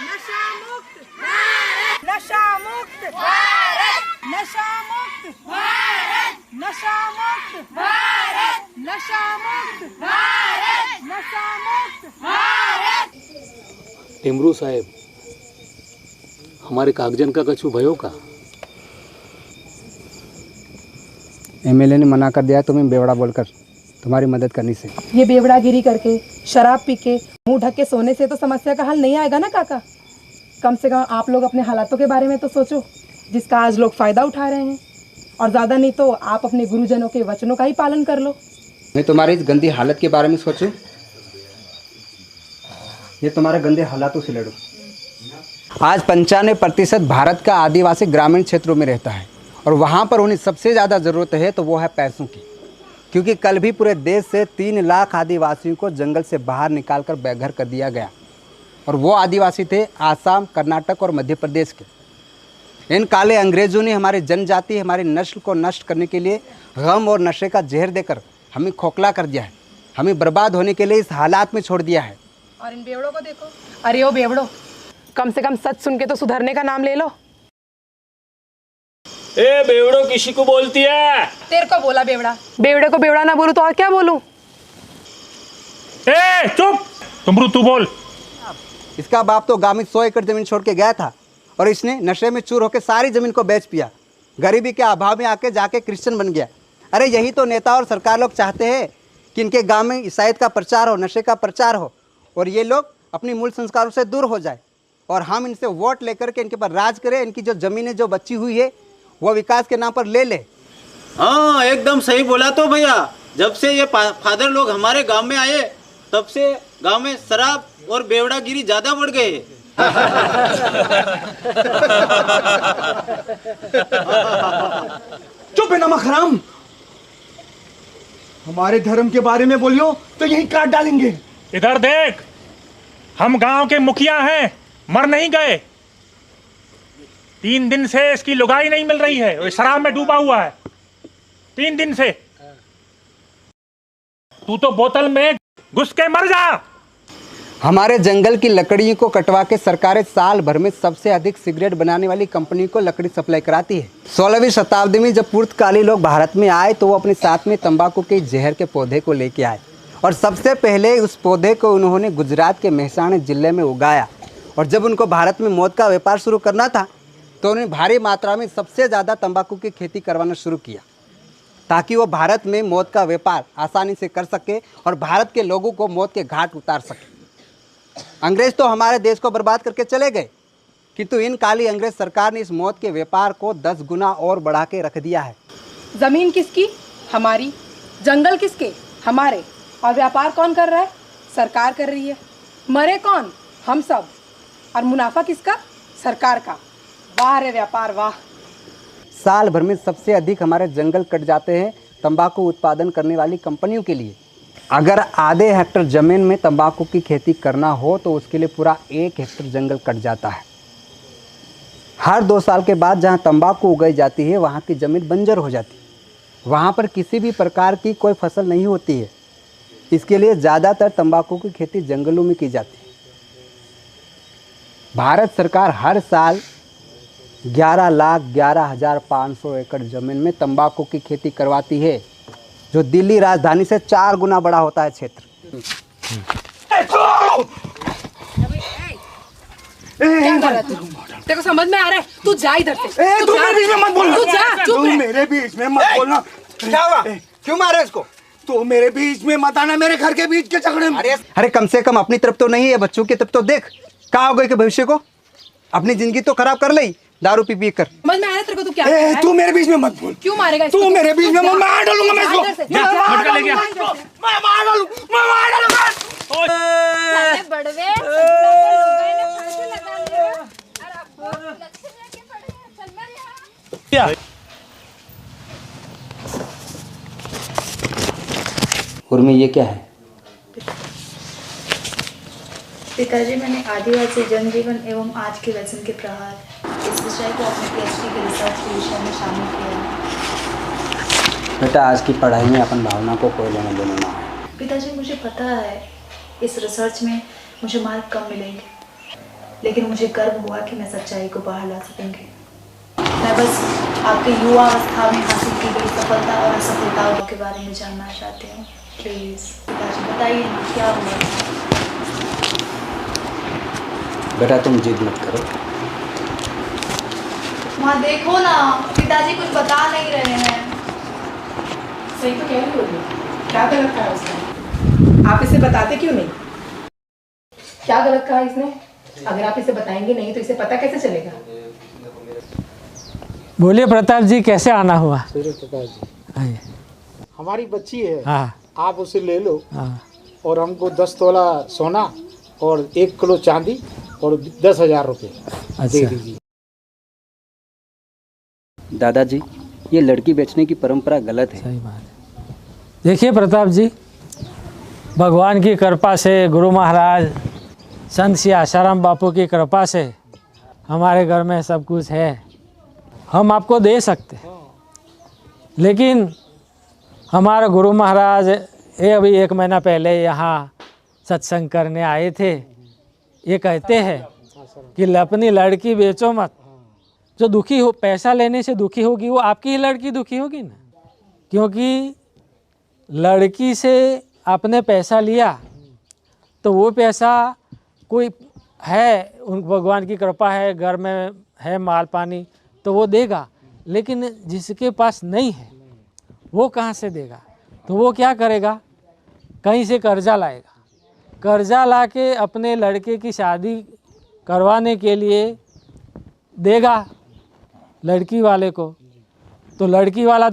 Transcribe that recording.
नशा मुक्त भारत, नशा मुक्त भारत, नशा मुक्त भारत, नशा मुक्त भारत, नशा मुक्त भारत, नशा मुक्त भारत। टेमरू साहेब, हमारे कागजन का कछु भयो का? एमएलए ने मना कर दिया तुम्हें बेवड़ा बोलकर तुम्हारी मदद करने से। ये बेवड़ागिरी करके शराब पी के मुंह ढक के सोने से तो समस्या का हल नहीं आएगा ना काका। कम से कम आप लोग अपने हालातों के बारे में तो सोचो, जिसका आज लोग फायदा उठा रहे हैं। और ज़्यादा नहीं तो आप अपने गुरुजनों के वचनों का ही पालन कर लो। मैं तुम्हारी इस गंदी हालत के बारे में सोचूं? ये तुम्हारे गंदे हालातों से लड़ो। आज 95% भारत का आदिवासी ग्रामीण क्षेत्रों में रहता है और वहाँ पर उन्हें सबसे ज़्यादा ज़रूरत है तो वो है पैसों की। क्योंकि कल भी पूरे देश से 3 लाख आदिवासियों को जंगल से बाहर निकालकर बेघर कर दिया गया और वो आदिवासी थे आसाम, कर्नाटक और मध्य प्रदेश के। इन काले अंग्रेज़ों ने हमारी जनजाति, हमारी नस्ल को नष्ट करने के लिए गम और नशे का जहर देकर हमें खोखला कर दिया है, हमें बर्बाद होने के लिए इस हालात में छोड़ दिया है। और इन बेवड़ों को देखो। अरे ओ बेवड़ो, कम से कम सच सुन के तो सुधरने का नाम ले लो। ए बेवड़ो किसी को बोलती है? तेरे को बोला बेवड़ा। बेवड़े को बेवड़ा ना बोलूं तो और क्या बोलूं? ए चुप, तुमरू तू बोल। इसका बाप तो गांव में 100 एकड़ जमीन छोड़ के गया था और इसने नशे में चूर होकर सारी जमीन को बेच पिया। गरीबी के अभाव में आके जाके क्रिश्चियन बन गया। अरे यही तो नेता और सरकार लोग चाहते हैं कि इनके गांव में ईसाईयत का प्रचार हो, नशे का प्रचार हो और ये लोग अपनी मूल संस्कारों से दूर हो जाए और हम इनसे वोट लेकर के इनके पर राज करें। इनकी जो ज़मीनें जो बची हुई है वो विकास के नाम पर ले ले। हाँ एकदम सही बोला तो भैया। जब से ये फादर लोग हमारे गांव में आए तब से गांव में शराब और बेवड़ागिरी ज्यादा बढ़ गए। चुप है नमक हराम। हमारे धर्म के बारे में बोलियो तो यही काट डालेंगे। इधर देख, हम गांव के मुखिया हैं, मर नहीं गए। 3 दिन से इसकी लुगाई नहीं मिल रही है, वो शराब में डूबा हुआ है 3 दिन से। तू तो बोतल में घुस के मर जा। हमारे जंगल की लकड़ियों को कटवा के सरकारें साल भर में सबसे अधिक सिगरेट बनाने वाली कंपनी को लकड़ी सप्लाई कराती है। 16वीं शताब्दी में जब पुर्तगाली लोग भारत में आए तो वो अपने साथ में तंबाकू के जहर के पौधे को लेके आए और सबसे पहले उस पौधे को उन्होंने गुजरात के मेहसाणा जिले में उगाया। और जब उनको भारत में मौत का व्यापार शुरू करना था तो उन्होंने भारी मात्रा में सबसे ज़्यादा तंबाकू की खेती करवाना शुरू किया ताकि वो भारत में मौत का व्यापार आसानी से कर सके और भारत के लोगों को मौत के घाट उतार सके। अंग्रेज तो हमारे देश को बर्बाद करके चले गए, किंतु इन काली अंग्रेज सरकार ने इस मौत के व्यापार को 10 गुना और बढ़ा के रख दिया है। जमीन किसकी? हमारी। जंगल किसके? हमारे। और व्यापार कौन कर रहा है? सरकार कर रही है। मरे कौन? हम सब। और मुनाफा किसका? सरकार का। वाह रे व्यापार वाह। साल भर में सबसे अधिक हमारे जंगल कट जाते हैं तंबाकू उत्पादन करने वाली कंपनियों के लिए। अगर आधे हेक्टर ज़मीन में तंबाकू की खेती करना हो तो उसके लिए पूरा 1 हेक्टर जंगल कट जाता है। हर 2 साल के बाद जहाँ तंबाकू उगाई जाती है वहाँ की ज़मीन बंजर हो जाती है, वहाँ पर किसी भी प्रकार की कोई फसल नहीं होती है। इसके लिए ज़्यादातर तंबाकू की खेती जंगलों में की जाती है। भारत सरकार हर साल 11,11,500 एकड़ ज़मीन में तंबाकू की खेती करवाती है, जो दिल्ली राजधानी से 4 गुना बड़ा होता है क्षेत्र। क्या कर रहा है तू? तेरे को समझ में आ रहा है? तू जा इधर से। तू मेरे बीच में मत बोलना। तू जा, चुप रह। मेरे बीच में मत बोलना। क्या हुआ? क्यों मारे इसको? तो मेरे बीच में मत आना, मेरे घर के बीच के झगड़े में। अरे कम से कम अपनी तरफ तो नहीं है, बच्चों की तरफ तो देख। कहाँ हो गए के भविष्य को? अपनी जिंदगी तो खराब कर ली दारू पी कर। समझ में आ रहा है तेरे को? तू क्या कर रहा है? तू मेरे बीच में मत बोल। क्यों मारेगा इसको? तू मेरे बीच में मत, मार डालूंगा मैं इसको। मटका ले गया। मैं मार डालूंगा। साले बड़वे लोगों ने फांसी लगा लिया और आपको लक्ष्य लेके पड़े हैं। चल मर यहाँ। उर्मी ये क्या है? पिताजी, मैंने आदिवासी जनजीवन एवं आज के वचन के प्रहार इस विषय को अपने पीएचडी के रिसर्च के विषय में शामिल किया है। बेटा, आज की पढ़ाई में अपन भावना को कोई लेना देना ना है। पिताजी, मुझे पता है इस रिसर्च में मुझे मार्क कम मिलेंगे, लेकिन मुझे गर्व हुआ कि मैं सच्चाई को बाहर ला सकूंगी। मैं बस आपके युवा अवस्था में हासिल की गई सफलता और असफलताओं के बारे में जानना चाहती हूँ। प्लीज़ पिताजी बताइए ना क्या हुआ। बेटा तुम जिद मत करो। माँ देखो ना, पिताजी कुछ बता नहीं रहे हैं। सही तो कह रही होगी, क्या गलत कहा उसने? आप इसे बताते क्यों नहीं? क्या गलत कहा इसने? अगर आप इसे बताएंगे नहीं तो इसे पता कैसे चलेगा? बोलिए प्रताप जी, कैसे आना हुआ? आइए। हमारी बच्ची है, हाँ आप उसे ले लो हाँ। और हमको 10 तोला सोना और 1 किलो चांदी और 10,000 रुपये दे अच्छा। दीजिए। दादाजी, ये लड़की बेचने की परंपरा गलत है। सही बात है। देखिए प्रताप जी, भगवान की कृपा से, गुरु महाराज संत श्री आशाराम बापू की कृपा से हमारे घर में सब कुछ है, हम आपको दे सकते हैं। लेकिन हमारे गुरु महाराज ये अभी 1 महीना पहले यहाँ सत्संग करने आए थे। ये कहते हैं कि अपनी लड़की बेचो मत, जो दुखी हो, पैसा लेने से दुखी होगी वो आपकी ही लड़की दुखी होगी ना। क्योंकि लड़की से आपने पैसा लिया तो वो पैसा कोई है, भगवान की कृपा है, घर में है माल पानी तो वो देगा। लेकिन जिसके पास नहीं है वो कहाँ से देगा? तो वो क्या करेगा? कहीं से कर्जा लाएगा। कर्जा ला के अपने लड़के की शादी करवाने के लिए देगा लड़की वाले को। तो लड़की वाला तो